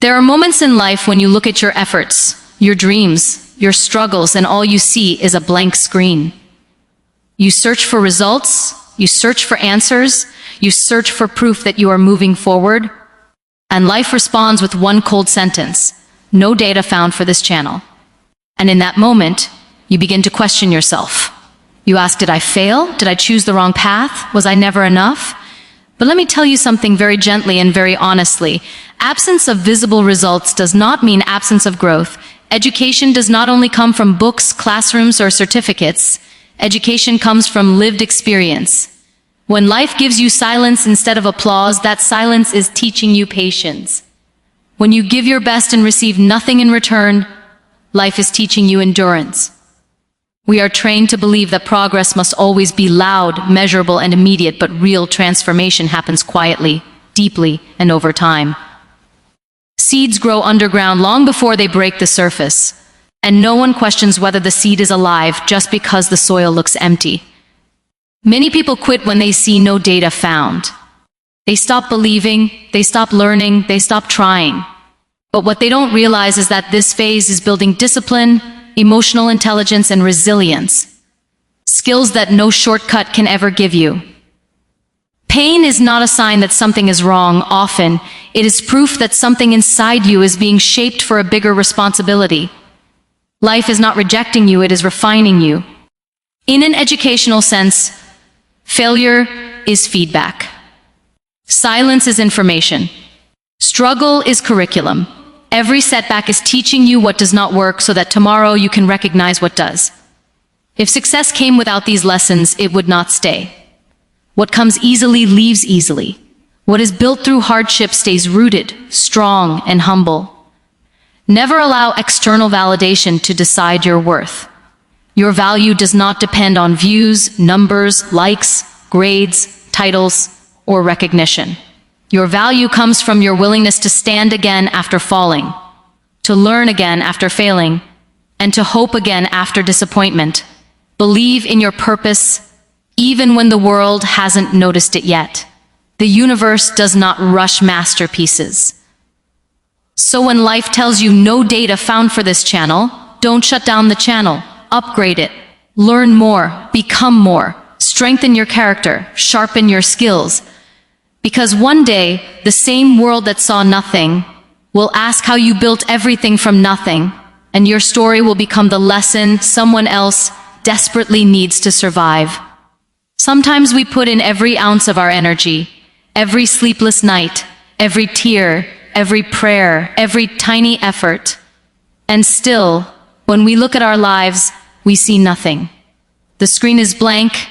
There are moments in life when you look at your efforts, your dreams, your struggles, and all you see is a blank screen. You search for results, you search for answers, you search for proof that you are moving forward, and life responds with one cold sentence: no data found for this channel. And in that moment, you begin to question yourself. You ask, did I fail? Did I choose the wrong path? Was I never enough? But let me tell you something very gently and very honestly. Absence of visible results does not mean absence of growth. Education does not only come from books, classrooms, or certificates. Education comes from lived experience. When life gives you silence instead of applause, that silence is teaching you patience. When you give your best and receive nothing in return, life is teaching you endurance. We are trained to believe that progress must always be loud, measurable, and immediate, but real transformation happens quietly, deeply, and over time. Seeds grow underground long before they break the surface, and no one questions whether the seed is alive just because the soil looks empty. Many people quit when they see no data found. They stop believing, they stop learning, they stop trying. But what they don't realize is that this phase is building discipline, emotional intelligence, and resilience. Skills that no shortcut can ever give you. Pain is not a sign that something is wrong. Often, it is proof that something inside you is being shaped for a bigger responsibility. Life is not rejecting you, it is refining you. In an educational sense, failure is feedback. Silence is information. Struggle is curriculum. Every setback is teaching you what does not work so that tomorrow you can recognize what does. If success came without these lessons, it would not stay. What comes easily leaves easily. What is built through hardship stays rooted, strong, and humble. Never allow external validation to decide your worth. Your value does not depend on views, numbers, likes, grades, titles, or recognition. Your value comes from your willingness to stand again after falling, to learn again after failing, and to hope again after disappointment. Believe in your purpose, even when the world hasn't noticed it yet. The universe does not rush masterpieces. So when life tells you no data found for this channel, don't shut down the channel. Upgrade it. Learn more. Become more. Strengthen your character. Sharpen your skills. Because one day, the same world that saw nothing will ask how you built everything from nothing, and your story will become the lesson someone else desperately needs to survive. Sometimes we put in every ounce of our energy, every sleepless night, every tear, every prayer, every tiny effort. And still, when we look at our lives, we see nothing. The screen is blank,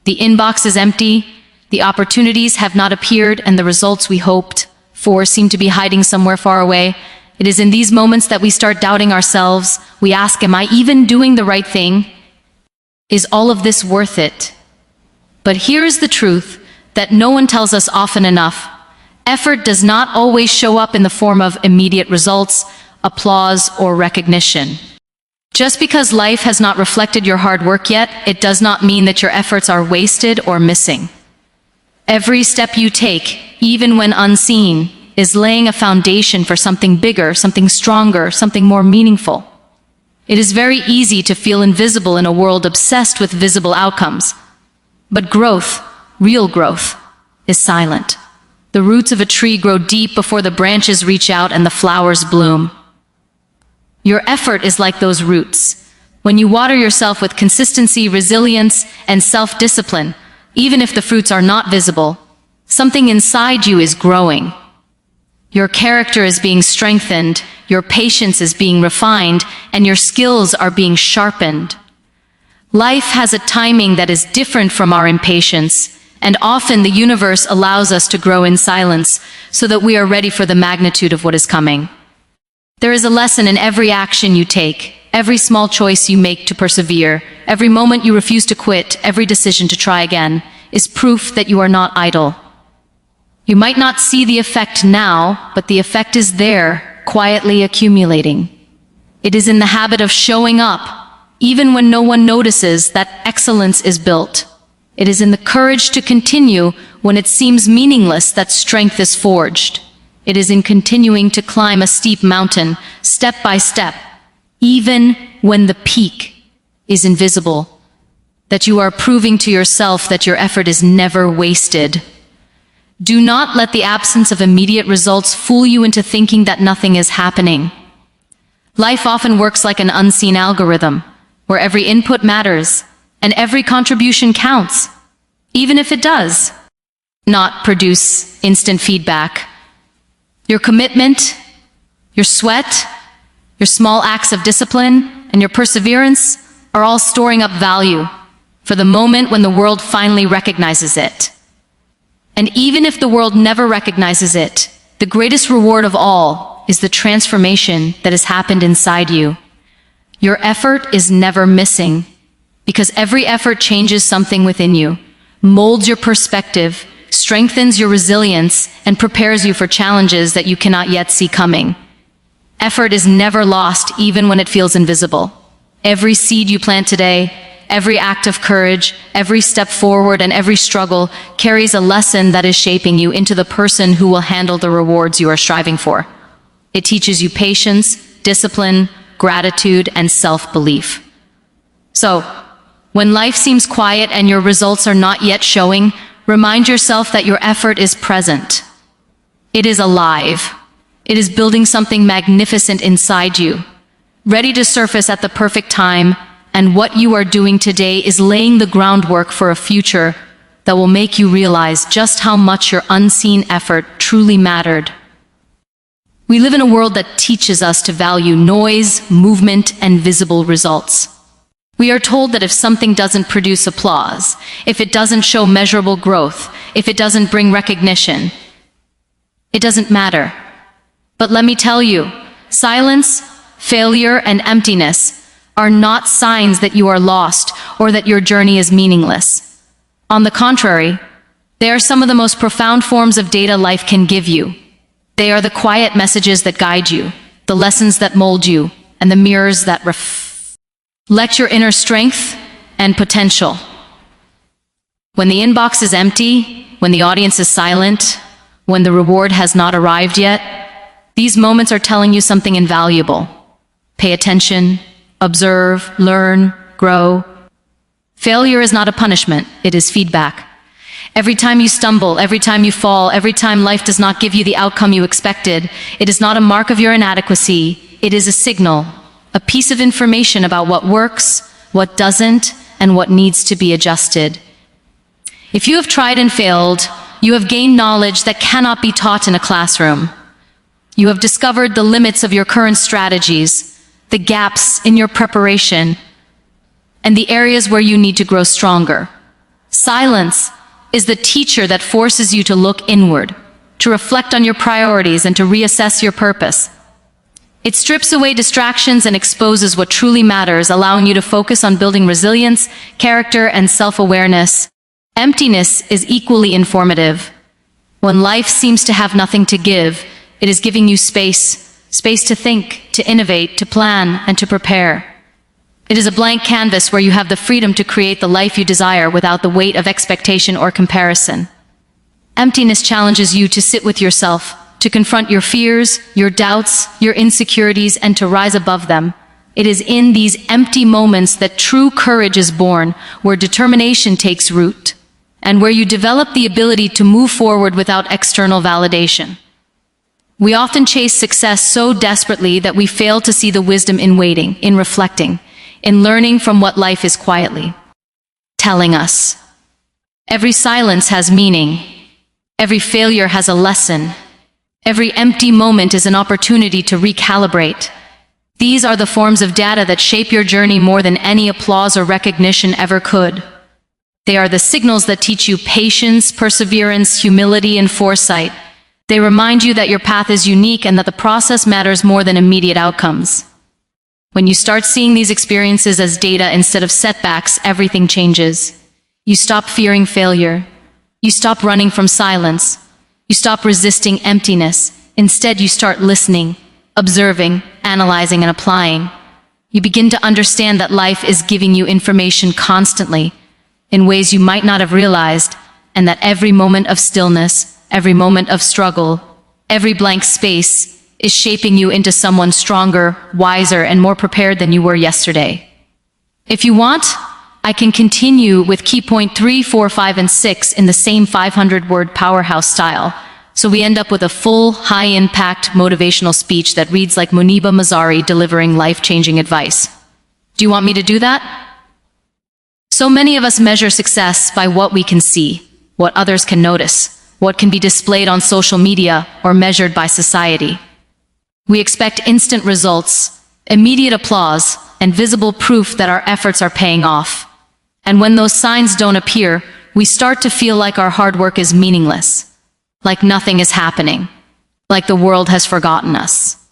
the inbox is empty, the opportunities have not appeared, and the results we hoped for seem to be hiding somewhere far away. It is in these moments that we start doubting ourselves. We ask, am I even doing the right thing? Is all of this worth it? But here is the truth that no one tells us often enough. Effort does not always show up in the form of immediate results, applause, or recognition. Just because life has not reflected your hard work yet, it does not mean that your efforts are wasted or missing. Every step you take, even when unseen, is laying a foundation for something bigger, something stronger, something more meaningful. It is very easy to feel invisible in a world obsessed with visible outcomes. But growth, real growth, is silent. The roots of a tree grow deep before the branches reach out and the flowers bloom. Your effort is like those roots. When you water yourself with consistency, resilience, and self-discipline, even if the fruits are not visible, something inside you is growing. Your character is being strengthened, your patience is being refined, and your skills are being sharpened. Life has a timing that is different from our impatience, and often the universe allows us to grow in silence so that we are ready for the magnitude of what is coming. There is a lesson in every action you take, every small choice you make to persevere, every moment you refuse to quit, every decision to try again, is proof that you are not idle. You might not see the effect now, but the effect is there, quietly accumulating. It is in the habit of showing up, even when no one notices, that excellence is built. It is in the courage to continue when it seems meaningless that strength is forged. It is in continuing to climb a steep mountain, step by step, even when the peak is invisible, that you are proving to yourself that your effort is never wasted. Do not let the absence of immediate results fool you into thinking that nothing is happening. Life often works like an unseen algorithm, where every input matters and every contribution counts, even if it does not produce instant feedback. Your commitment, your sweat, your small acts of discipline, and your perseverance are all storing up value for the moment when the world finally recognizes it. And even if the world never recognizes it, the greatest reward of all is the transformation that has happened inside you. Your effort is never missing, because every effort changes something within you, molds your perspective, strengthens your resilience, and prepares you for challenges that you cannot yet see coming. Effort is never lost, even when it feels invisible. Every seed you plant today, every act of courage, every step forward, and every struggle carries a lesson that is shaping you into the person who will handle the rewards you are striving for. It teaches you patience, discipline, gratitude, and self-belief. So, when life seems quiet and your results are not yet showing, remind yourself that your effort is present. It is alive. It is building something magnificent inside you, ready to surface at the perfect time, and what you are doing today is laying the groundwork for a future that will make you realize just how much your unseen effort truly mattered. We live in a world that teaches us to value noise, movement, and visible results. We are told that if something doesn't produce applause, if it doesn't show measurable growth, if it doesn't bring recognition, it doesn't matter. But let me tell you, silence, failure, and emptiness are not signs that you are lost or that your journey is meaningless. On the contrary, they are some of the most profound forms of data life can give you. They are the quiet messages that guide you, the lessons that mold you, and the mirrors that reflect your inner strength and potential. When the inbox is empty, when the audience is silent, when the reward has not arrived yet, these moments are telling you something invaluable. Pay attention, observe, learn, grow. Failure is not a punishment, it is feedback. Every time you stumble, every time you fall, every time life does not give you the outcome you expected, it is not a mark of your inadequacy, it is a signal, a piece of information about what works, what doesn't, and what needs to be adjusted. If you have tried and failed, you have gained knowledge that cannot be taught in a classroom. You have discovered the limits of your current strategies, the gaps in your preparation, and the areas where you need to grow stronger. Silence is the teacher that forces you to look inward, to reflect on your priorities, and to reassess your purpose. It strips away distractions and exposes what truly matters, allowing you to focus on building resilience, character, and self-awareness. Emptiness is equally informative. When life seems to have nothing to give, it is giving you space to think, to innovate, to plan, and to prepare. It is a blank canvas where you have the freedom to create the life you desire without the weight of expectation or comparison. Emptiness challenges you to sit with yourself, to confront your fears, your doubts, your insecurities, and to rise above them. It is in these empty moments that true courage is born, where determination takes root, and where you develop the ability to move forward without external validation. We often chase success so desperately that we fail to see the wisdom in waiting, in reflecting, in learning from what life is quietly telling us. Every silence has meaning. Every failure has a lesson. Every empty moment is an opportunity to recalibrate. These are the forms of data that shape your journey more than any applause or recognition ever could. They are the signals that teach you patience, perseverance, humility, and foresight. They remind you that your path is unique and that the process matters more than immediate outcomes. When you start seeing these experiences as data instead of setbacks, everything changes. You stop fearing failure. You stop running from silence. You stop resisting emptiness. Instead, you start listening, observing, analyzing, and applying. You begin to understand that life is giving you information constantly, in ways you might not have realized, and that every moment of stillness, every moment of struggle, Every blank space is shaping you into someone stronger, wiser, and more prepared than you were yesterday. If you want, I can continue with key point 3, 4, 5, and 6 in the same 500-word powerhouse style, so we end up with a full, high-impact motivational speech that reads like Muniba Mazari delivering life-changing advice. Do you want me to do that? So many of us measure success by what we can see, what others can notice, what can be displayed on social media or measured by society. We expect instant results, immediate applause, and visible proof that our efforts are paying off. And when those signs don't appear, we start to feel like our hard work is meaningless, like nothing is happening, like the world has forgotten us.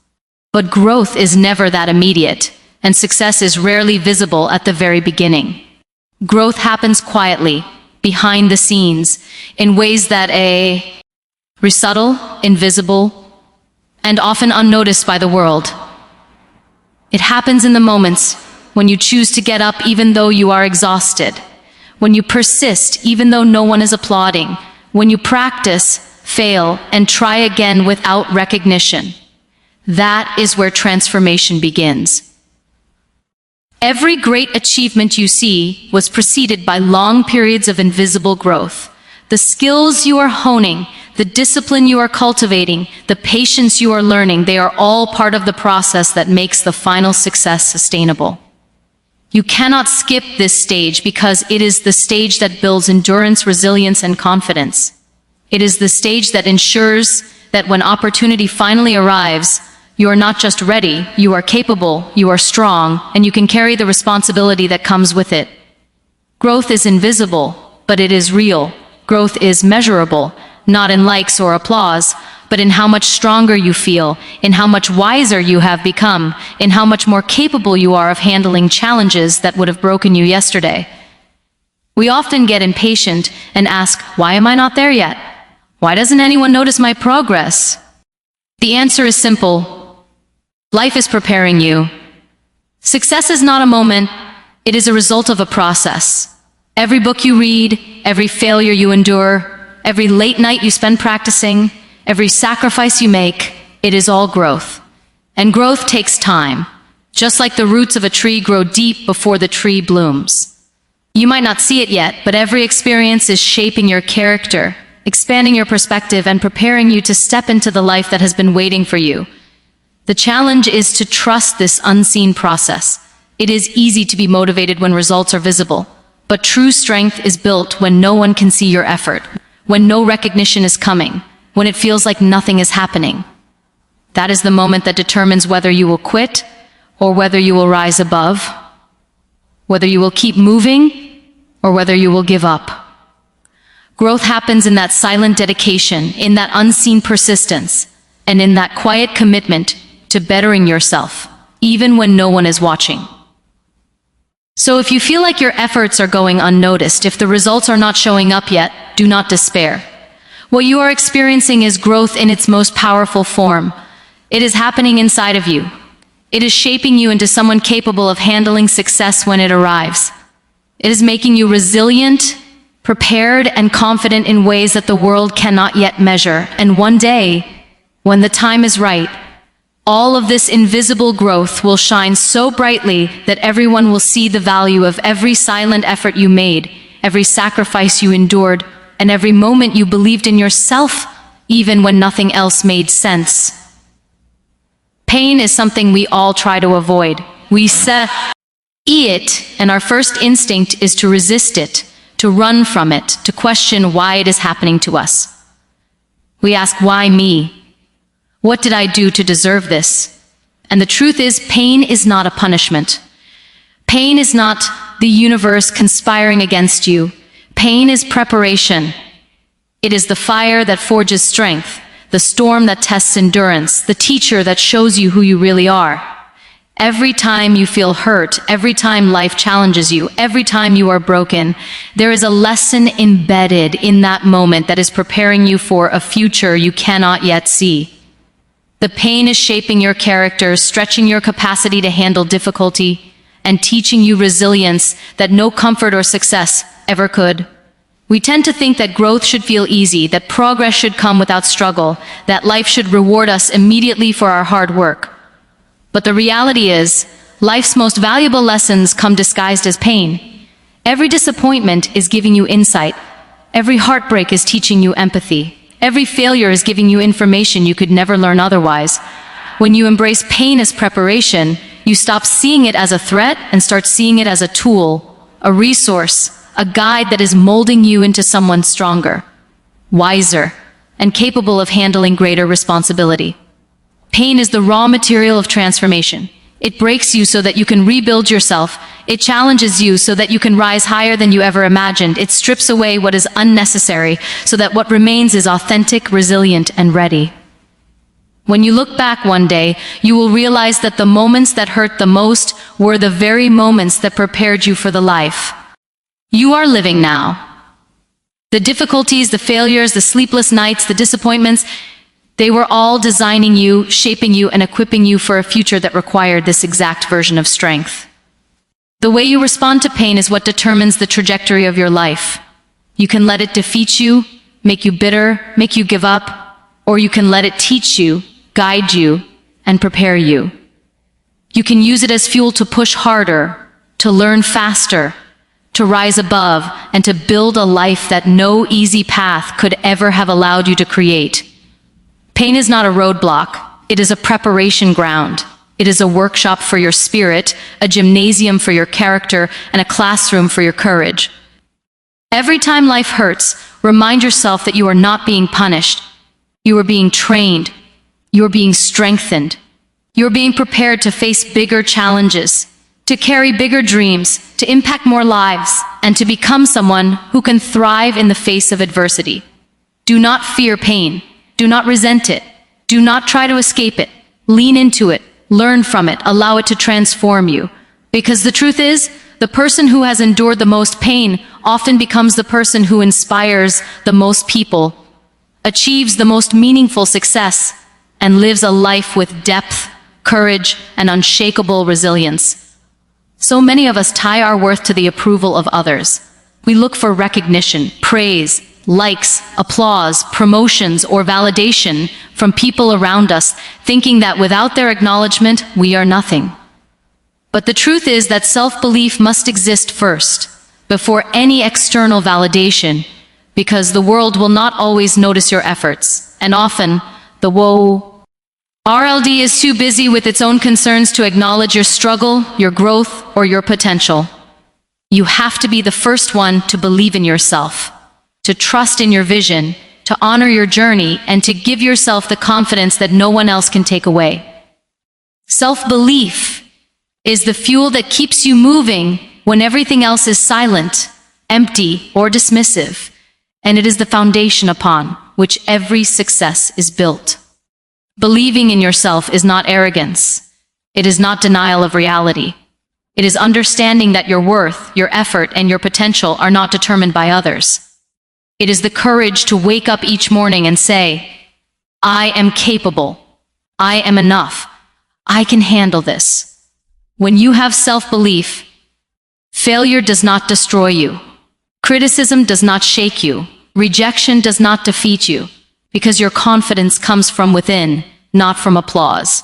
But growth is never that immediate, and success is rarely visible at the very beginning. Growth happens quietly, behind the scenes, in ways that are subtle, invisible, and often unnoticed by the world. It happens in the moments when you choose to get up even though you are exhausted, when you persist even though no one is applauding, when you practice, fail, and try again without recognition. That is where transformation begins. Every great achievement you see was preceded by long periods of invisible growth. The skills you are honing, the discipline you are cultivating, the patience you are learning, they are all part of the process that makes the final success sustainable. You cannot skip this stage because it is the stage that builds endurance, resilience, and confidence. It is the stage that ensures that when opportunity finally arrives, you are not just ready, you are capable, you are strong, and you can carry the responsibility that comes with it. Growth is invisible, but it is real. Growth is measurable, not in likes or applause, but in how much stronger you feel, in how much wiser you have become, in how much more capable you are of handling challenges that would have broken you yesterday. We often get impatient and ask, why am I not there yet? Why doesn't anyone notice my progress? The answer is simple. Life is preparing you. Success is not a moment, it is a result of a process. Every book you read, every failure you endure, every late night you spend practicing, every sacrifice you make, it is all growth. And growth takes time. Just like the roots of a tree grow deep before the tree blooms. You might not see it yet, but every experience is shaping your character, expanding your perspective, and preparing you to step into the life that has been waiting for you. The challenge is to trust this unseen process. It is easy to be motivated when results are visible, but true strength is built when no one can see your effort, when no recognition is coming, when it feels like nothing is happening. That is the moment that determines whether you will quit or whether you will rise above, whether you will keep moving or whether you will give up. Growth happens in that silent dedication, in that unseen persistence, and in that quiet commitment to bettering yourself, even when no one is watching. So if you feel like your efforts are going unnoticed, if the results are not showing up yet, do not despair. What you are experiencing is growth in its most powerful form. It is happening inside of you. It is shaping you into someone capable of handling success when it arrives. It is making you resilient, prepared, and confident in ways that the world cannot yet measure. And one day, when the time is right, all of this invisible growth will shine so brightly that everyone will see the value of every silent effort you made, every sacrifice you endured, and every moment you believed in yourself, even when nothing else made sense. Pain is something we all try to avoid. We see it, and our first instinct is to resist it, to run from it, to question why it is happening to us. We ask, why me? What did I do to deserve this? And the truth is, pain is not a punishment. Pain is not the universe conspiring against you. Pain is preparation. It is the fire that forges strength, the storm that tests endurance, the teacher that shows you who you really are. Every time you feel hurt, every time life challenges you, every time you are broken, there is a lesson embedded in that moment that is preparing you for a future you cannot yet see. The pain is shaping your character, stretching your capacity to handle difficulty, and teaching you resilience that no comfort or success ever could. We tend to think that growth should feel easy, that progress should come without struggle, that life should reward us immediately for our hard work. But the reality is, life's most valuable lessons come disguised as pain. Every disappointment is giving you insight. Every heartbreak is teaching you empathy. Every failure is giving you information you could never learn otherwise. When you embrace pain as preparation, you stop seeing it as a threat and start seeing it as a tool, a resource, a guide that is molding you into someone stronger, wiser, and capable of handling greater responsibility. Pain is the raw material of transformation. It breaks you so that you can rebuild yourself. It challenges you so that you can rise higher than you ever imagined. It strips away what is unnecessary so that what remains is authentic, resilient, and ready. When you look back one day, you will realize that the moments that hurt the most were the very moments that prepared you for the life you are living now. The difficulties, the failures, the sleepless nights, the disappointments, they were all designing you, shaping you, and equipping you for a future that required this exact version of strength. The way you respond to pain is what determines the trajectory of your life. You can let it defeat you, make you bitter, make you give up, or you can let it teach you, guide you, and prepare you. You can use it as fuel to push harder, to learn faster, to rise above, and to build a life that no easy path could ever have allowed you to create. Pain is not a roadblock, it is a preparation ground. It is a workshop for your spirit, a gymnasium for your character, and a classroom for your courage. Every time life hurts, remind yourself that you are not being punished. You are being trained. You are being strengthened. You are being prepared to face bigger challenges, to carry bigger dreams, to impact more lives, and to become someone who can thrive in the face of adversity. Do not fear pain. Do not resent it. Do not try to escape it. Lean into it. Learn from it. Allow it to transform you. Because the truth is, the person who has endured the most pain often becomes the person who inspires the most people, achieves the most meaningful success, and lives a life with depth, courage, and unshakable resilience. So many of us tie our worth to the approval of others. We look for recognition, praise, likes, applause, promotions, or validation from people around us, thinking that without their acknowledgement, we are nothing. But the truth is that self-belief must exist first, before any external validation, because the world will not always notice your efforts, and often, the RLD is too busy with its own concerns to acknowledge your struggle, your growth, or your potential. You have to be the first one to believe in yourself, to trust in your vision, to honor your journey, and to give yourself the confidence that no one else can take away. Self-belief is the fuel that keeps you moving when everything else is silent, empty, or dismissive, and it is the foundation upon which every success is built. Believing in yourself is not arrogance. It is not denial of reality. It is understanding that your worth, your effort, and your potential are not determined by others. It is the courage to wake up each morning and say, I am capable. I am enough. I can handle this. When you have self-belief, failure does not destroy you. Criticism does not shake you. Rejection does not defeat you, because your confidence comes from within, not from applause.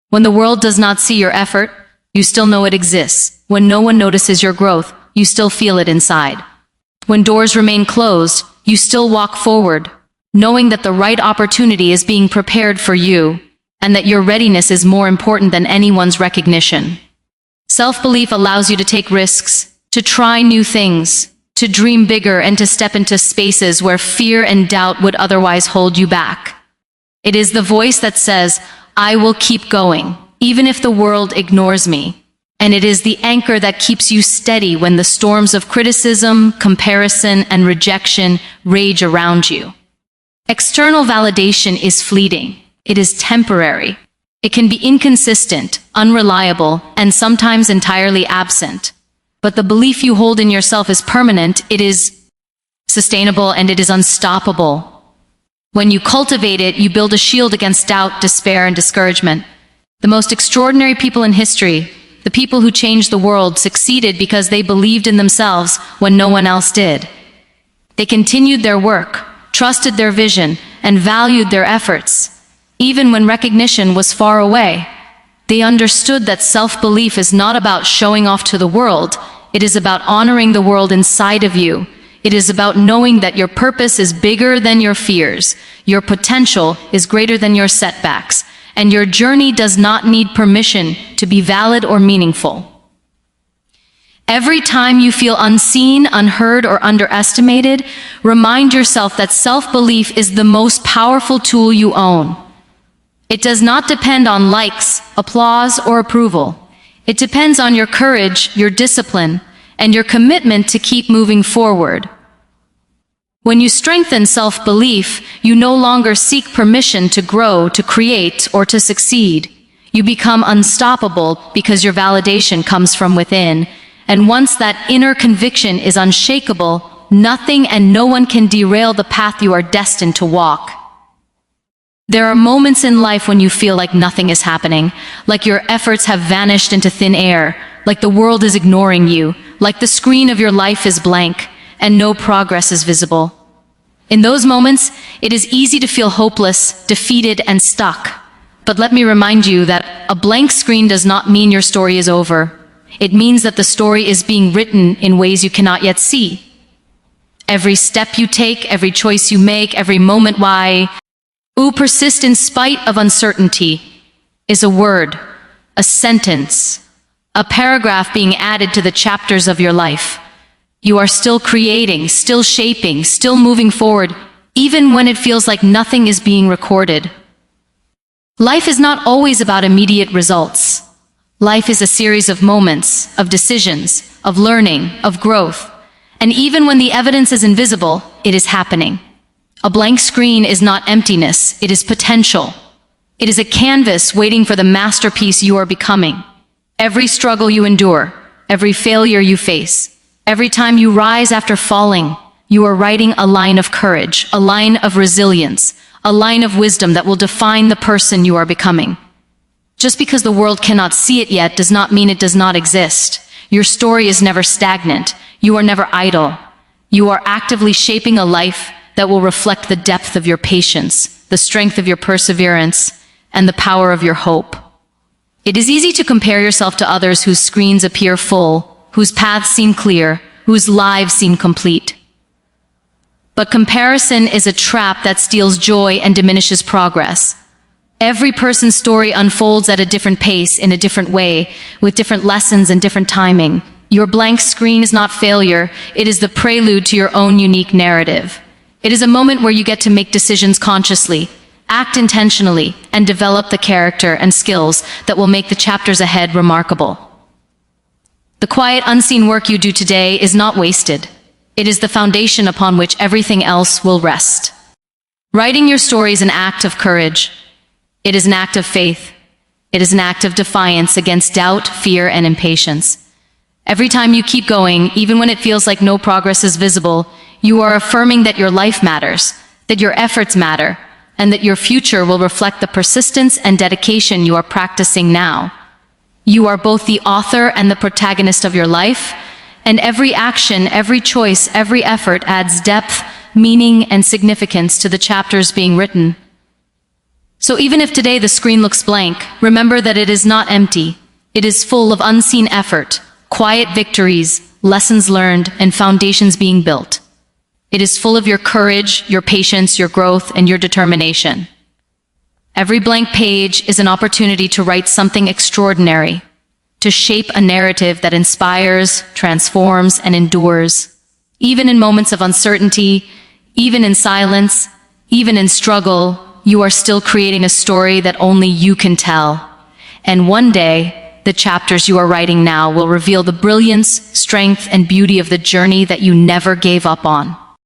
When the world does not see your effort, you still know it exists. When no one notices your growth, you still feel it inside. When doors remain closed, you still walk forward, knowing that the right opportunity is being prepared for you, and that your readiness is more important than anyone's recognition. Self-belief allows you to take risks, to try new things, to dream bigger, and to step into spaces where fear and doubt would otherwise hold you back. It is the voice that says, I will keep going, even if the world ignores me. And it is the anchor that keeps you steady when the storms of criticism, comparison, and rejection rage around you. External validation is fleeting. It is temporary. It can be inconsistent, unreliable, and sometimes entirely absent. But the belief you hold in yourself is permanent, it is sustainable, and it is unstoppable. When you cultivate it, you build a shield against doubt, despair, and discouragement. The most extraordinary people in history, the people who changed the world, succeeded because they believed in themselves when no one else did. They continued their work, trusted their vision, and valued their efforts. Even when recognition was far away, they understood that self-belief is not about showing off to the world. It is about honoring the world inside of you. It is about knowing that your purpose is bigger than your fears, your potential is greater than your setbacks, and your journey does not need permission to be valid or meaningful. Every time you feel unseen, unheard, or underestimated, remind yourself that self-belief is the most powerful tool you own. It does not depend on likes, applause, or approval. It depends on your courage, your discipline, and your commitment to keep moving forward. When you strengthen self-belief, you no longer seek permission to grow, to create, or to succeed. You become unstoppable because your validation comes from within. And once that inner conviction is unshakable, nothing and no one can derail the path you are destined to walk. There are moments in life when you feel like nothing is happening, like your efforts have vanished into thin air, like the world is ignoring you, like the screen of your life is blank, and no progress is visible. In those moments, it is easy to feel hopeless, defeated, and stuck. But let me remind you that a blank screen does not mean your story is over. It means that the story is being written in ways you cannot yet see. Every step you take, every choice you make, every moment who persist in spite of uncertainty is a word, a sentence, a paragraph being added to the chapters of your life. You are still creating, still shaping, still moving forward, even when it feels like nothing is being recorded. Life is not always about immediate results. Life is a series of moments, of decisions, of learning, of growth. And even when the evidence is invisible, it is happening. A blank screen is not emptiness, it is potential. It is a canvas waiting for the masterpiece you are becoming. Every struggle you endure, every failure you face, every time you rise after falling, you are writing a line of courage, a line of resilience, a line of wisdom that will define the person you are becoming. Just because the world cannot see it yet does not mean it does not exist. Your story is never stagnant. You are never idle. You are actively shaping a life that will reflect the depth of your patience, the strength of your perseverance, and the power of your hope. It is easy to compare yourself to others whose screens appear full, whose paths seem clear, whose lives seem complete. But comparison is a trap that steals joy and diminishes progress. Every person's story unfolds at a different pace, in a different way, with different lessons and different timing. Your blank screen is not failure, it is the prelude to your own unique narrative. It is a moment where you get to make decisions consciously, act intentionally, and develop the character and skills that will make the chapters ahead remarkable. The quiet, unseen work you do today is not wasted. It is the foundation upon which everything else will rest. Writing your story is an act of courage. It is an act of faith. It is an act of defiance against doubt, fear, and impatience. Every time you keep going, even when it feels like no progress is visible, you are affirming that your life matters, that your efforts matter, and that your future will reflect the persistence and dedication you are practicing now. You are both the author and the protagonist of your life, and every action, every choice, every effort adds depth, meaning, and significance to the chapters being written. So even if today the screen looks blank, remember that it is not empty. It is full of unseen effort, quiet victories, lessons learned, and foundations being built. It is full of your courage, your patience, your growth, and your determination. Every blank page is an opportunity to write something extraordinary, to shape a narrative that inspires, transforms, and endures. Even in moments of uncertainty, even in silence, even in struggle, you are still creating a story that only you can tell. And one day, the chapters you are writing now will reveal the brilliance, strength, and beauty of the journey that you never gave up on.